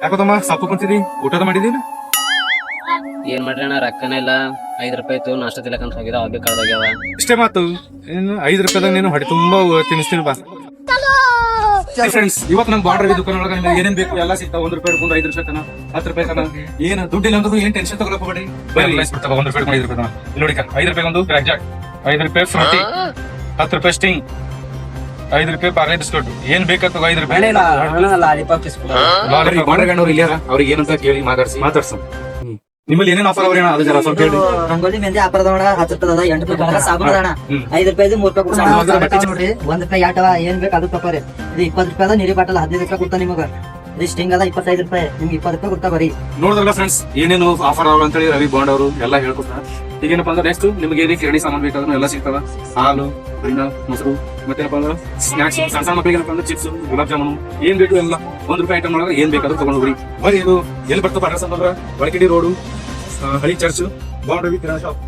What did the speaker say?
ಯಾಕೋದಮ್ಮ ಸಾಕು ಕುಂತಿದಿ ಊಟದ ಮಾಡಿದೀನಿ ಏನ್ ಮಾಡ್ರಿ ಅಣ್ಣ ರೊಕ್ಕನೇ ಇಲ್ಲ 5 ರೂಪಾಯಿ ಇತ್ತು ನಾಷ್ಟ ತಿಲಕಂತ ಹೋಗಿದ ಅವಾಗ ಕಳ್ದೋಗ್ಯಾವ. ಇಷ್ಟೇ ಮಾತು ಇನ್ನು 5 ರೂಪಾಯಿದಾಗ ನೀನು ಹೊಟ್ಟೆ ತುಂಬಾ ತಿನ್ನಿಸ್ತೀನಿ ಬಾ ಫ್ರೆಂಡ್ಸ್. ಇವತ್ತು ನಮ್ ಬಾರ್ಡರ್ ದುಕಾನ ಒಳಗ ಏನೇನ್ ಬೇಕು ಎಲ್ಲ ಸಿಗ್ತಾವ. 1 ರೂಪಾಯಿ ಹಿಡ್ಕೊಂಡು 5 ರೂಪಾಯಿ ತನ 10 ರೂಪಾಯಿ ತನ ಏನ್ ದುಡ್ಡಿಲ್ಲ ಅಂದ್ರೂ ಏನ್ ಟೆನ್ಷನ್ ತಗೊಳಕ್ ಹೋಗ್ಬೇಡಿ. 1 ರೂಪಾಯಿ 5 ರೂಪಾಯಿ ತನ ನೋಡಿ 5 ರೂಪಾಯಿ ಒಂದು ಕ್ರ್ಯಾಕ್ ಜಾಕ್, 5 ರೂಪಾಯಿ ಫ್ರೂಟಿ, 10 ರೂಪಾಯಿ ಸ್ಟಿಂಗ್, 5 ರೂಪಾಯಿ ಪಾರ್ಲೆ ಬಿಸ್ಕಟ್. ಏನ್ ಬೇಕಂತ 5 ರೂಪಾಯಿ ಬಾರ್ಡರ್ ಗಂಡವ್ರು ಇಲ್ಲಾರ ಅವ್ರಿಗೆ ಏನಂತ ಕೇಳಿ ಮಾತಾಡ್ಸ ನಿಮ್ಮಲ್ಲಿ ಏನೇನ್ ಆಫರ್ ಅವ್ರೇನ ಅದು ಜರ ಸ್ವಲ್ಪ ಹೇಳಿ. ರಂಗೋಲಿ ಮೆಹಂದಿ ಆಫರ್ ಅದ 10 ರೂಪಾಯಿ ಅದ, 8 ರೂಪಾಯಿ ಬರಲ್ಲ ಸಾಬೂನ್ ಅದ 5 ರೂಪಾಯಿ 3 ರೂಪಾಯಿ ಕೊಡ್ತಾನ ನೋಡ್ರಿ. 1 ರೂಪಾಯಿ ಯಾಟವ ಏನ್ ಬೇಕು ಅದು ತಗೋರಿ. ಇದು 20 ರೂಪಾಯಿ ಅದ, ನೀರಿ ಬಾಟಲ್ 15 ರೂಪಾಯಿ ಕೊಡ್ತಾನ ನಿಮಗ. ಇದು ಸ್ಟಿಂಗ್ ಅದ 25 ರೂಪಾಯಿ, ನಿಮ್ಗೆ 20 ರೂಪಾಯಿ ಕೊಡ್ತಾ ಬರೀ. ನೋಡಿದ್ರಲ್ಲ ಫ್ರೆಂಡ್ಸ್ ಏನೇನು ಆಫರ್ ಅವ ಅಂತೇಳಿ ರವಿ ಬಾಂಡ್ ಅವರು ಎಲ್ಲ ಹೇಳ್ಕೊಡ್ತಾರೆ. ಈಗೇನಪ್ಪ ಅಂದ್ರೆ ನೆಕ್ಸ್ಟ್ ನಿಮ್ಗೆ ಏನೇ ಕಿರಣಿ ಸಾಮಾನು ಬೇಕಾದ್ರೂ ಎಲ್ಲ ಸಿಗ್ತದ. ಹಾಲು, ಹಣ್ಣ, ಮೊಸರು, ಮತ್ತೇನಪ್ಪ ಅಂದ್ರೆ ಸ್ನಾಕ್ಸ್, ಸಣ್ಣ ಸಣ್ಣ ಮಕ್ಕಳಿಗೆ ಏನಪ್ಪ ಅಂದ್ರೆ ಚಿಪ್ಸ್, ಗುಲಾಬ್ ಜಾಮೂನು ಏನ್ ಬೇಕು ಎಲ್ಲ 1 ರೂಪಾಯಿ ಐಟಮ್ ಒಳಗೆ ಏನ್ ಬೇಕಾದ್ರೂ ತಗೊಂಡು ಹೋಗ್ರಿ. ಬರೀ ಇದು ಎಲ್ಲಿ ಬರ್ತಪ್ಪ ಅಡ್ರೆಸ್ ಅಂತಂದ್ರೆ ಒಳಕಿಡಿ ರೋಡು, ಹಳಿ ಚರ್ಚ್, ಬಾಂಡ್ ರವಿ ಕಿರಾಣಿ ಶಾಪ್.